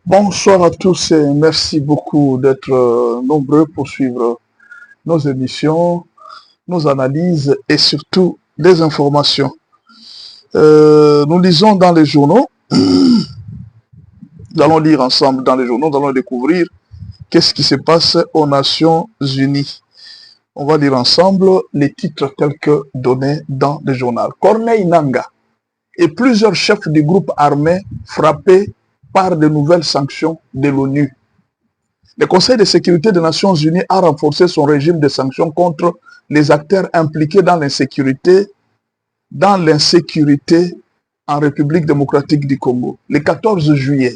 Bonsoir à tous et merci beaucoup d'être nombreux pour suivre nos émissions, nos analyses et surtout des informations. Nous lisons dans les journaux, nous allons lire ensemble dans les journaux, nous allons découvrir qu'est-ce qui se passe aux Nations Unies. On va lire ensemble les titres tels que donnés dans le journal. Corneille Nangaa et plusieurs chefs du groupe armé frappés par de nouvelles sanctions de l'ONU. Le Conseil de sécurité des Nations Unies a renforcé son régime de sanctions contre les acteurs impliqués dans l'insécurité en République démocratique du Congo. Le 14 juillet,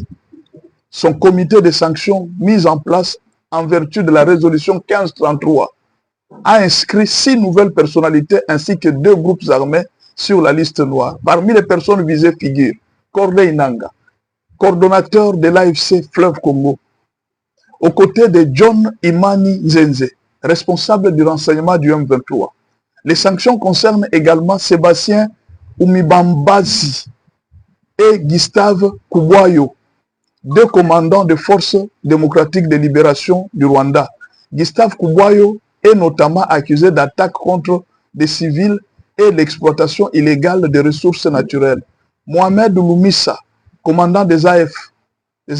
son comité de sanctions mis en place en vertu de la résolution 1533 a inscrit 6 nouvelles personnalités ainsi que 2 groupes armés sur la liste noire. Parmi les personnes visées figurent Corneille Nangaa, coordonnateur de l'AFC Fleuve Congo, aux côtés de John Imani Nzenze, responsable du renseignement du M23. Les sanctions concernent également Sébastien Umibambazi et Gustave Kubwayo, 2 commandants de forces démocratiques de libération du Rwanda. Gustave Kubwayo est notamment accusé d'attaques contre des civils et l'exploitation illégale des ressources naturelles. Mohamed Lumissa, commandant des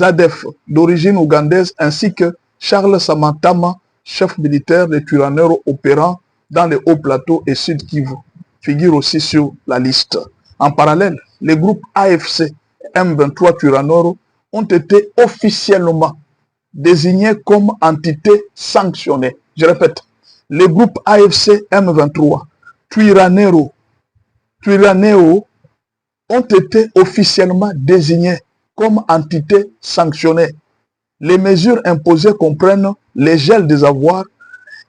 ADF d'origine ougandaise, ainsi que Charles Samantama, chef militaire de Twirwaneho opérant dans les hauts plateaux et Sud Kivu, figure aussi sur la liste. En parallèle, les groupes AFC M23 Twirwaneho ont été officiellement désignés comme entités sanctionnées. Je répète, les groupes AFC M23 Twirwaneho ont été officiellement désignés comme entités sanctionnées. Les mesures imposées comprennent les gels des avoirs,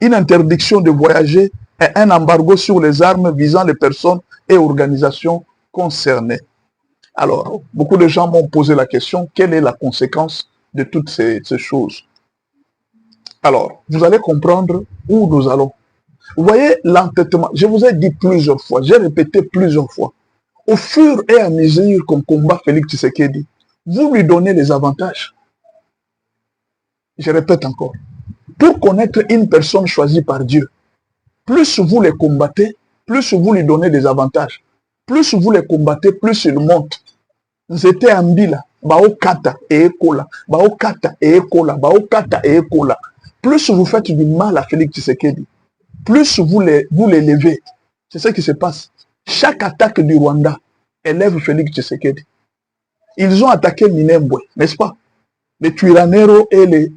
une interdiction de voyager et un embargo sur les armes visant les personnes et organisations concernées. Alors, beaucoup de gens m'ont posé la question, quelle est la conséquence de toutes ces choses? Alors, vous allez comprendre où nous allons. Vous voyez l'entêtement, je vous ai dit plusieurs fois, j'ai répété plusieurs fois, au fur et à mesure qu'on combat Félix Tshisekedi, vous lui donnez les avantages. Je répète encore, pour connaître une personne choisie par Dieu, plus vous les combattez, plus vous lui donnez des avantages. Plus vous les combattez, plus ils montent. C'était Ambila, Baokata et Ekola, Baokata et Ekola, Baokata et Ekola. Plus vous faites du mal à Félix Tshisekedi, plus vous les levez. C'est ce qui se passe. Chaque attaque du Rwanda élève Félix Tshisekedi. Ils ont attaqué Minembwe, n'est-ce pas? Les Twirwaneho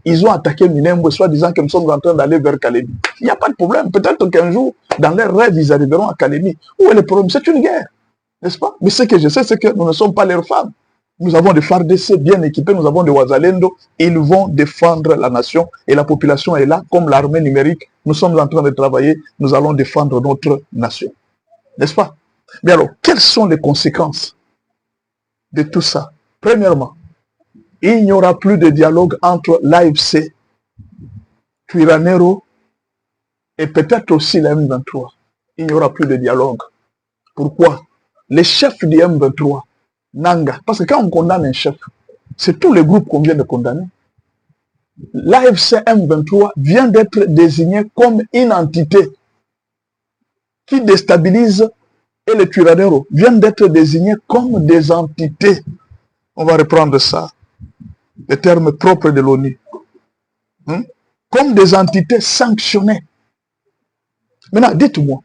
ils ont attaqué Minembwe, soit disant que nous sommes en train d'aller vers Kalemi. Il n'y a pas de problème. Peut-être qu'un jour, dans leurs rêves, ils arriveront à Kalemi. Où est le problème? C'est une guerre, n'est-ce pas? Mais ce que je sais, c'est que nous ne sommes pas leurs femmes. Nous avons des FARDC bien équipés, nous avons des Wazalendo. Ils vont défendre la nation et la population est là, comme l'armée numérique. Nous sommes en train de travailler, nous allons défendre notre nation. N'est-ce pas? Mais alors, quelles sont les conséquences de tout ça? Premièrement, il n'y aura plus de dialogue entre l'AFC, Twirwaneho et peut-être aussi la M23. Il n'y aura plus de dialogue. Pourquoi? Les chefs du M23, Nangaa, parce que quand on condamne un chef, c'est tous les groupes qu'on vient de condamner. L'AFC M23 vient d'être désigné comme une entité qui déstabilise et les Twirwaneho viennent d'être désignés comme des entités. On va reprendre ça, les termes propres de l'ONU. Comme des entités sanctionnées. Maintenant, dites-moi,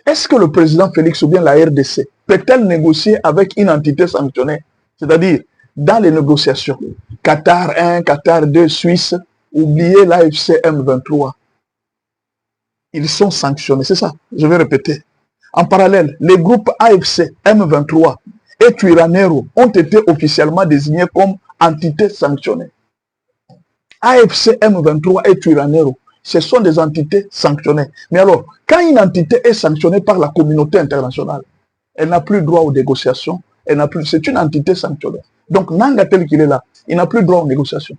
est-ce que le président Félix ou bien la RDC peut-elle négocier avec une entité sanctionnée? C'est-à-dire, dans les négociations, Qatar 1, Qatar 2, Suisse, oubliez l'AFC M23. Ils sont sanctionnés, c'est ça, je vais répéter. En parallèle, les groupes AFC M23 et Twirwaneho ont été officiellement désignés comme entités sanctionnées. AFC M23 et Twirwaneho, ce sont des entités sanctionnées. Mais alors, quand une entité est sanctionnée par la communauté internationale, elle n'a plus droit aux négociations, c'est une entité sanctionnée. Donc Nangaa tel qu'il est là, il n'a plus droit aux négociations.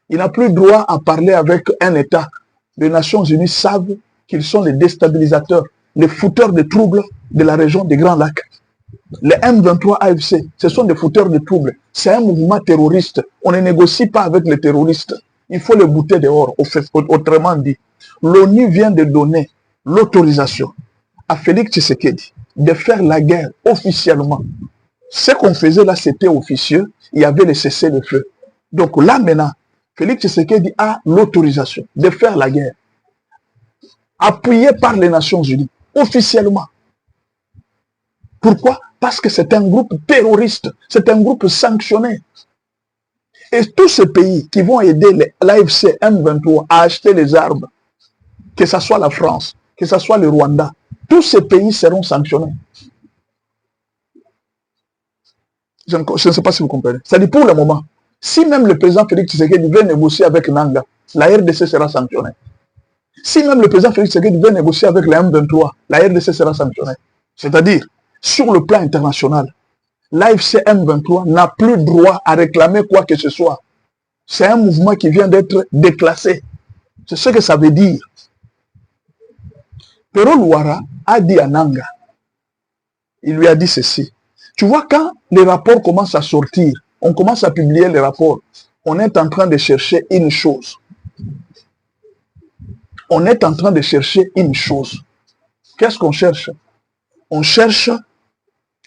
Il n'a plus droit à parler avec un État. Les Nations Unies savent qu'ils sont les déstabilisateurs, les fouteurs de troubles de la région des Grands Lacs. Les M23 AFC, ce sont des fouteurs de troubles. C'est un mouvement terroriste. On ne négocie pas avec les terroristes. Il faut les bouter dehors. Autrement dit, l'ONU vient de donner l'autorisation à Félix Tshisekedi de faire la guerre officiellement. Ce qu'on faisait là, c'était officieux. Il y avait le cessez-le-feu. Donc là maintenant, Félix Tshisekedi a l'autorisation de faire la guerre, appuyé par les Nations Unies, officiellement. Pourquoi? Parce que c'est un groupe terroriste, c'est un groupe sanctionné. Et tous ces pays qui vont aider l'AFC M23 à acheter les armes, que ce soit la France, que ce soit le Rwanda, tous ces pays seront sanctionnés. Je ne sais pas si vous comprenez. C'est-à-dire pour le moment, si même le président Félix Tshisekedi veut négocier avec Nanga, la RDC sera sanctionnée. Si même le président Félix Tshisekedi veut négocier avec la M23, la RDC sera sanctionnée. C'est-à-dire, sur le plan international, l'AFC M23 n'a plus droit à réclamer quoi que ce soit. C'est un mouvement qui vient d'être déclassé. C'est ce que ça veut dire. Pero Luara a dit à Nanga, il lui a dit ceci. Tu vois, quand les rapports commencent à sortir, on commence à publier les rapports, on est en train de chercher une chose. On est en train de chercher une chose. Qu'est-ce qu'on cherche? On cherche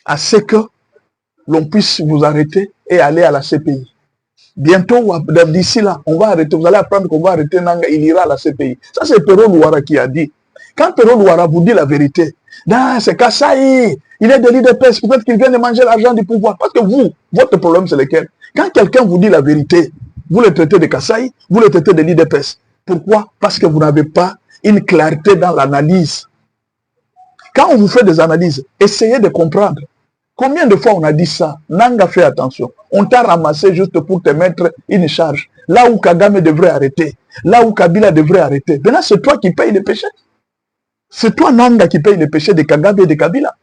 à ce que l'on puisse vous arrêter et aller à la CPI. Bientôt, d'ici là, on va arrêter. Vous allez apprendre qu'on va arrêter Nanga, il ira à la CPI. Ça, c'est Pero Luara qui a dit. Quand Pero Luara vous dit la vérité, c'est Kassaï, il est de l'IDPS, peut-être qu'il vient de manger l'argent du pouvoir. Parce que vous, votre problème, c'est lequel? Quand quelqu'un vous dit la vérité, vous le traitez de Kassaï, vous le traitez de l'IDPS. Pourquoi? Parce que vous n'avez pas une clarté dans l'analyse. Quand on vous fait des analyses, essayez de comprendre. Combien de fois on a dit ça? Nanga, fais attention. On t'a ramassé juste pour te mettre une charge. Là où Kagame devrait arrêter. Là où Kabila devrait arrêter. Maintenant, c'est toi qui payes les péchés. C'est toi, Nanga, qui paye les péchés de Kagame et de Kabila.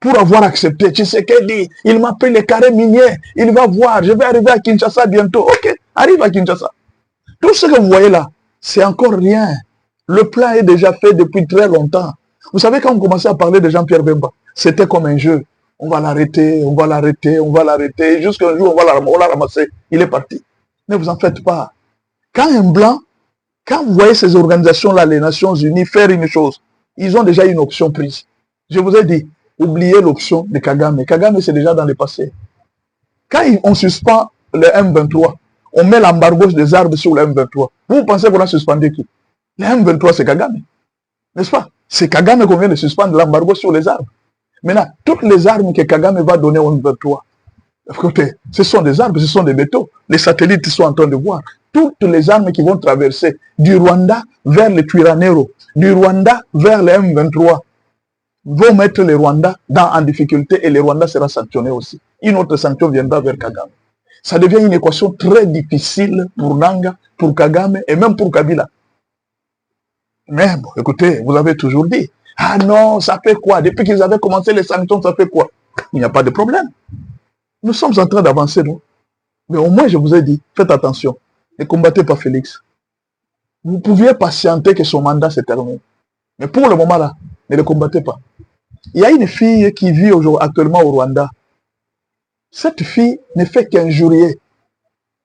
Pour avoir accepté. Tu sais qu'il dit, il m'appelle les carrés miniers. Il va voir, je vais arriver à Kinshasa bientôt. Ok, arrive à Kinshasa. Tout ce que vous voyez là, c'est encore rien. Le plan est déjà fait depuis très longtemps. Vous savez, quand on commençait à parler de Jean-Pierre Bemba, c'était comme un jeu. On va l'arrêter, on va l'arrêter, on va l'arrêter. Jusqu'un jour, on l'a ramassé. Il est parti. Ne vous en faites pas. Quand un blanc, quand vous voyez ces organisations-là, les Nations Unies, faire une chose, ils ont déjà une option prise. Je vous ai dit, oubliez l'option de Kagame. Kagame, c'est déjà dans le passé. Quand on suspend le M23, on met l'embargo des armes sur le M23. Vous pensez qu'on a suspendu qui? Le M23, c'est Kagame. N'est-ce pas? C'est Kagame qu'on vient de suspendre l'embargo sur les armes. Maintenant, toutes les armes que Kagame va donner au M23, écoutez, ce sont des armes, ce sont des métaux. Les satellites sont en train de voir. Toutes les armes qui vont traverser du Rwanda vers le Twirwaneho, du Rwanda vers le M23, vont mettre les Rwandais en difficulté et les Rwandais seront sanctionnés aussi. Une autre sanction viendra vers Kagame. Ça devient une équation très difficile pour Nanga, pour Kagame et même pour Kabila. Mais bon, écoutez, vous avez toujours dit, ah non, ça fait quoi? Depuis qu'ils avaient commencé les sanctions, ça fait quoi? Il n'y a pas de problème. Nous sommes en train d'avancer, non? Mais au moins, je vous ai dit, faites attention. Ne combattez pas Félix. Vous pouviez patienter que son mandat se termine. Mais pour le moment là, ne le combattez pas. Il y a une fille qui vit actuellement au Rwanda. Cette fille ne fait qu'injurier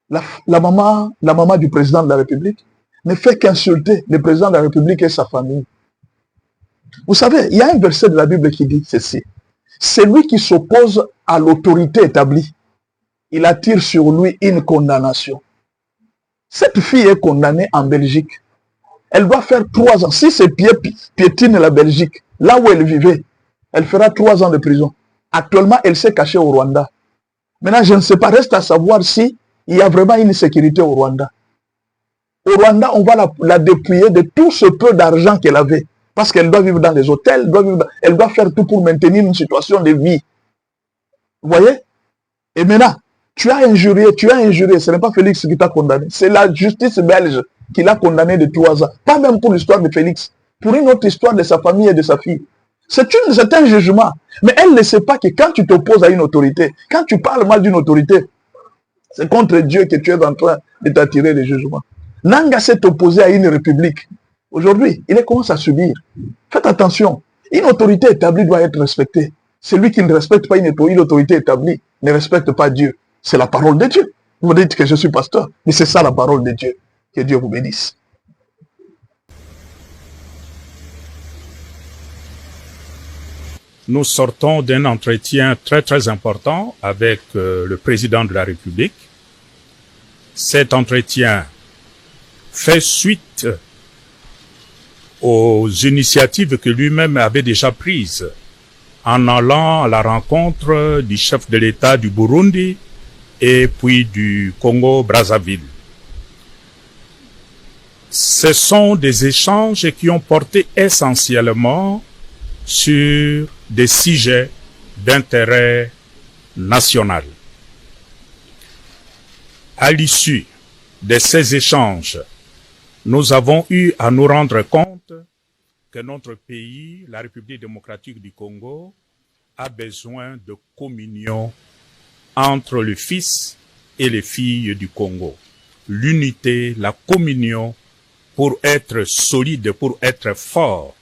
la maman du président de la République, ne fait qu'insulter le président de la République et sa famille. Vous savez, il y a un verset de la Bible qui dit ceci. Celui qui s'oppose à l'autorité établie, il attire sur lui une condamnation. Cette fille est condamnée en Belgique. Elle doit faire 3 ans. Si ses pieds piétinent la Belgique, là où elle vivait, elle fera 3 ans de prison. Actuellement, elle s'est cachée au Rwanda. Maintenant, je ne sais pas, reste à savoir si il y a vraiment une sécurité au Rwanda. Au Rwanda, on va la dépouiller de tout ce peu d'argent qu'elle avait. Parce qu'elle doit vivre dans les hôtels, elle doit faire tout pour maintenir une situation de vie. Vous voyez? Et maintenant, tu as injurié, ce n'est pas Félix qui t'a condamné, c'est la justice belge qui l'a condamné de 3 ans. Pas même pour l'histoire de Félix, pour une autre histoire de sa famille et de sa fille. C'est un jugement. Mais elle ne sait pas que quand tu t'opposes à une autorité, quand tu parles mal d'une autorité, c'est contre Dieu que tu es en train de t'attirer des jugements. Nanga s'est opposé à une république. Aujourd'hui, il commence à subir. Faites attention. Une autorité établie doit être respectée. Celui qui ne respecte pas une autorité établie ne respecte pas Dieu. C'est la parole de Dieu. Vous me dites que je suis pasteur, mais c'est ça la parole de Dieu. Que Dieu vous bénisse. Nous sortons d'un entretien très important avec le président de la République. Cet entretien fait suite aux initiatives que lui-même avait déjà prises en allant à la rencontre du chef de l'État du Burundi et puis du Congo-Brazzaville. Ce sont des échanges qui ont porté essentiellement sur des sujets d'intérêt national. À l'issue de ces échanges, nous avons eu à nous rendre compte que notre pays, la République démocratique du Congo, a besoin de communion entre le fils et les filles du Congo. L'unité, la communion pour être solide, pour être fort.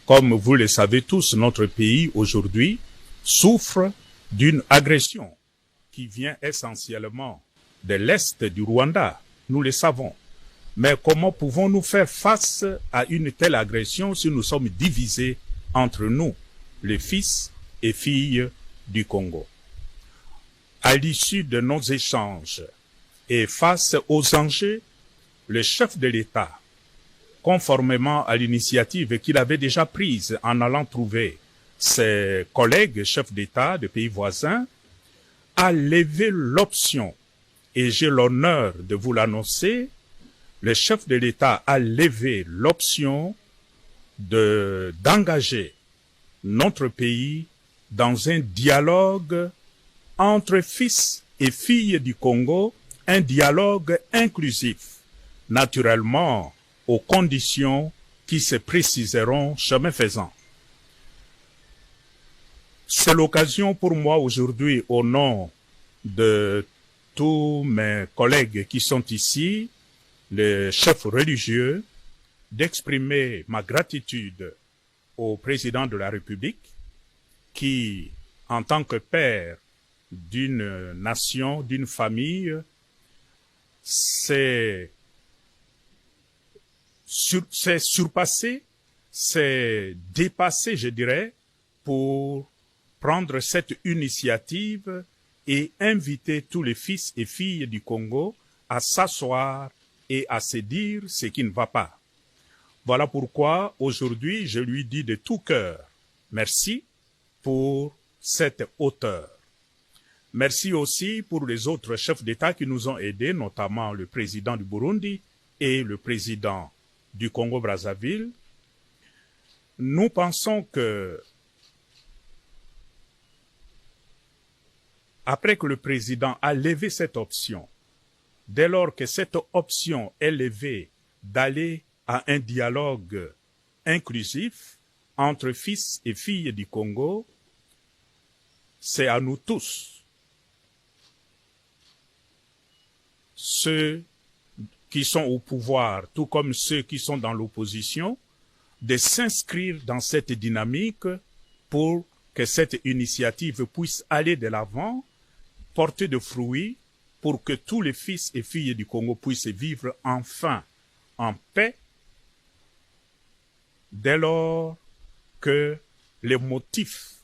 Comme vous le savez tous, notre pays aujourd'hui souffre d'une agression qui vient essentiellement de l'Est du Rwanda. Nous le savons. Mais comment pouvons-nous faire face à une telle agression si nous sommes divisés entre nous, les fils et filles du Congo? À l'issue de nos échanges et face aux enjeux, le chef de l'État, conformément à l'initiative qu'il avait déjà prise en allant trouver ses collègues chefs d'État de pays voisins, a levé l'option, et j'ai l'honneur de vous l'annoncer, le chef de l'État a levé l'option d'engager notre pays dans un dialogue entre fils et filles du Congo, un dialogue inclusif, naturellement aux conditions qui se préciseront chemin faisant. C'est l'occasion pour moi aujourd'hui, au nom de tous mes collègues qui sont ici, les chefs religieux, d'exprimer ma gratitude au président de la République qui, en tant que père d'une nation, d'une famille, s'est surpassé, s'est dépassé, je dirais, pour prendre cette initiative et inviter tous les fils et filles du Congo à s'asseoir et à se dire ce qui ne va pas. Voilà pourquoi aujourd'hui je lui dis de tout cœur merci pour cette hauteur. Merci aussi pour les autres chefs d'État qui nous ont aidés, notamment le président du Burundi et le président du Congo-Brazzaville. Nous pensons que après que le président a levé cette option, dès lors que cette option est levée d'aller à un dialogue inclusif entre fils et filles du Congo, c'est à nous tous, ceux qui sont au pouvoir, tout comme ceux qui sont dans l'opposition, de s'inscrire dans cette dynamique pour que cette initiative puisse aller de l'avant, porter de fruits, pour que tous les fils et filles du Congo puissent vivre enfin en paix, dès lors que les motifs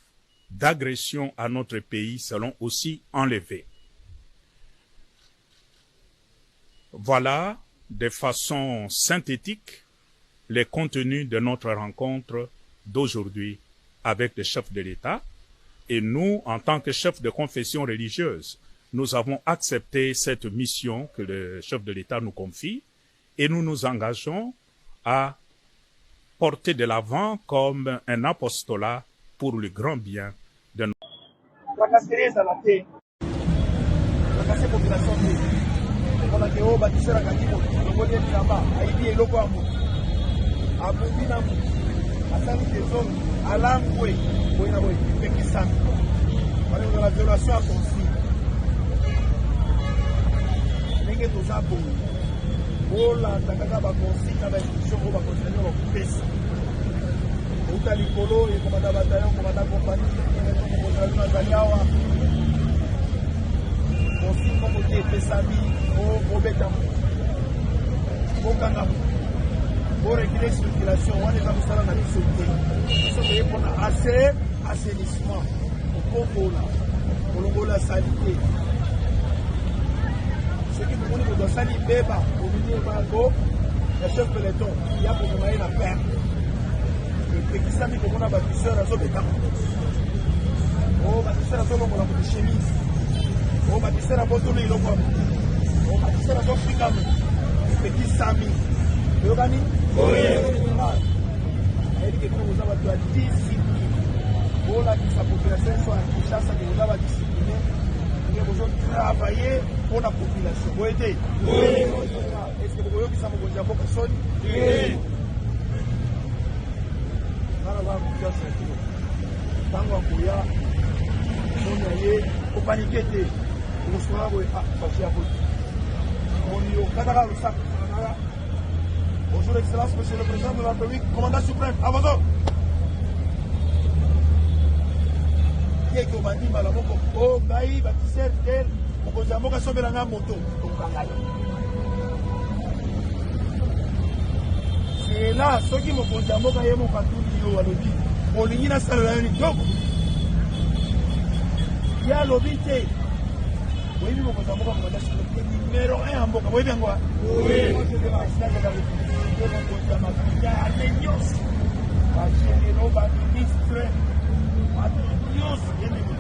d'agression à notre pays seront aussi enlevés. Voilà, de façon synthétique, les contenus de notre rencontre d'aujourd'hui avec le chef de l'État. Et nous, en tant que chef de confession religieuse, nous avons accepté cette mission que le chef de l'État nous confie et nous nous engageons à porter de l'avant comme un apostolat pour le grand bien de notre Uta likolo et commandant bataillon, commandant compagnie, commandant Zaliawa. Aussi comme on dit, Pessami, au Bétam, au Kangam, pour réguler la circulation, on est dans le salon de la société. Nous sommes payés pour assez assainissement, pour la salité. Ce qui nous dit que dans Sali Beba, au milieu de Marco, le chef peloton, il y a pour nous la perte. Le qui s'est mis pour nous bâtisseur à Zobétam. Oh, bâtisseur à Zobétam, on a pour des chemises. Oh, bâtisseur à Botoné, il a quoi? Oh, bâtisseur à Zobétam. Petit Sami. Yogani? Oui. Il dit que nous avons besoin de discipline. Pour la population soit en chasse, nous avons discipliné. Nous avons besoin de travailler pour la population. Vous aidez? Oui. Est-ce que vous voyez que ça m'a dit à beaucoup de choses? Oui. Tango akuya mona ye opanique te musona boye basi ya boye moni okataka lusaka sananga. Bonjour excellence monsieur le président de la République, commandant suprême avazo yeke obandi mbala moko o ngai batiser tel mokonzi ya mboka sombelanga moto tokangai c'est là soki mokonzi ya mboka ye moka tuli yo alobi olingi nasalela yo litoko ye alobi te oyebi mokonzi ya mboka mokonzi ya numéro 1 ya mboka boyebi yango mokonzi ya mafuta ane nyonso bagénéraux baministre bato nyonso yememi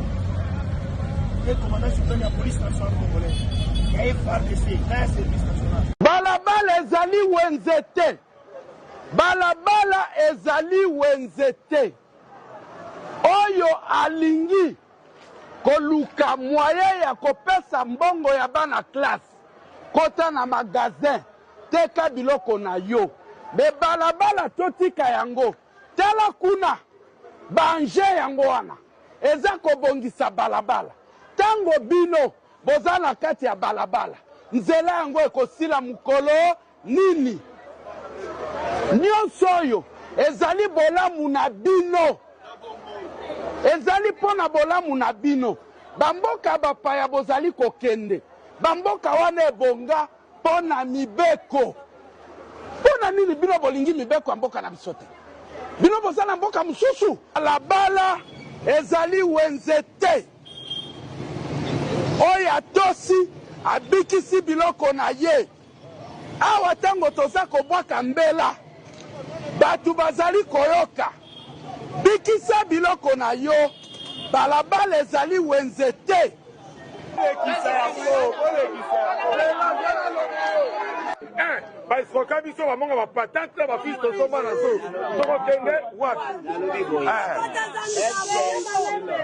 ye commandant suprême ya police nationale congolaise ya FARDC na ya service national. Balabala ezali wenze te. Balabala ezali wenze te. Oyo alingi koluka moyen ya kopesa mbongo ya bana classe kota na magasin teka biloko na yo. Be balabala totika yango tala kuna banje yango wana eza kobongisa balabala. Tango bino boza na kati ya balabala nzela yango ekosila mukolo nini? Nyonso oyo ezali bolamu na bino, ezali pona bolamu na bino. Bamboka bapaya bozali kokende, bamboka wana ebonga pona mibeko. Pona nini bino bolingi mibeko ya mboka na biso te? Bino boza na mboka mosusu. Balabala ezali wenze te. Oyo atosi abikisi biloko na ye. Awa tango toza kobwaka mbela batu bazali koyoka bikisa biloko na yo. Balabala ezali wenze te. Basoka biso bamonga bapatante bafisto somba na so tokokende wapi?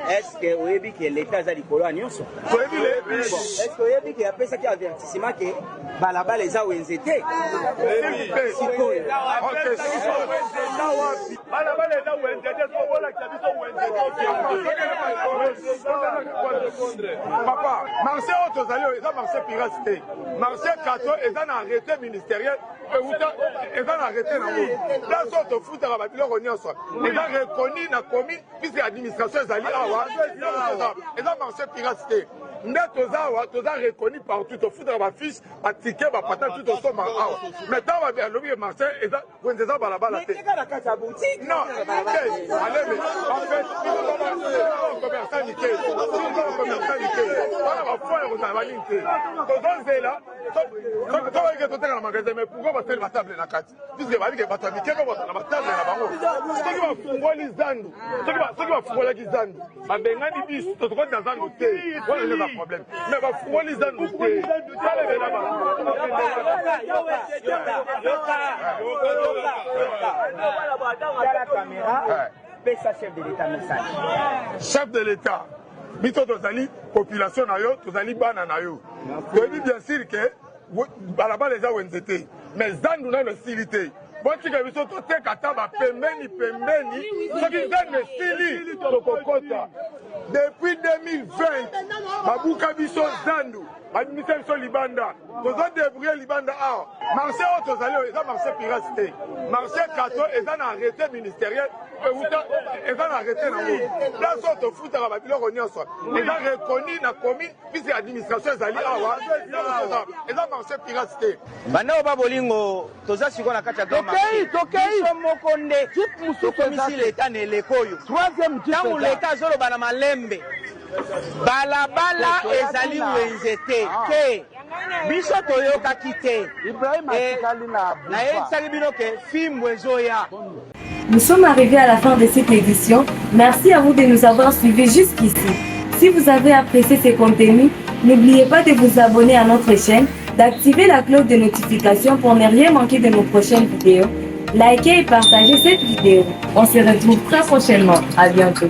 Est-ce que oyebi ke l'État aza likolo ya nyonso? Est-ce que oyebi ke apesaki avertissement ke balabala eza wenze te? Sikoyo balabala eza wenze te sobolakisa biso wenze te. Papa, marché oyo tozali eza marché pirate te. Marché kato eza na arrêté ministériel eza na arrêté nango. Place oyo tofutaka babiloko nyonso eza reconnu na commune puisque administration ezali awa eza marché pirate te. Nde toza awa toza reconnu partout tofutaka bafiche batike bapatante tout tosomba awa. Mais ntango balobi ke marché eza wenze eza balabala te. Non, alebe bafete commerçant nike commerçant nike wana bafoya kozala banini te tozonzela toyeke toteka na magasin mais pourquoi basali batable na kati puisque balike bato ya mike mpe bozala na batable na bango soki bafungoli zandu soki bafungolaki zandu babengani biso tokoti na zandu te wana eza problème mais bafungoli zandu te talebela chef de l'État message. Chef de l'État, biso tozali population na yo, tozali bana na yo. Toyebi bien sûr que balabala eza wenze te, mais zandu na esili te. Botika biso toteka ata bapembeni soki zandu esili tokokota. depuis 2020 babuka biso zandu badimisa biso libanda tozodébrouille libanda awa marché oyo tozali oyo eza marché pirate te marché kato eza na arrêté ministériel eza na arrêté nango place oyo tofutaka babiloko nyonso eza reconnu na commune puisque administration ezali awa eza marché pirate te banda oyo babolingo toza sikoyo na kati ya tokei moko nde mosusu leta na eleko oyo ntango leta azoloba na malembe balabala ezali wenze te ke biso toyokaki te nayebisaki bino ke fimbu ezoya. Nous sommes arrivés à la fin de cette édition. Merci à vous de nous avoir suivis jusqu'ici. Si vous avez apprécié ces contenus, n'oubliez pas de vous abonner à notre chaîne, d'activer la cloche de notification pour ne rien manquer de nos prochaines vidéos. Likez et partagez cette vidéo. On se retrouve très prochainement. À bientôt.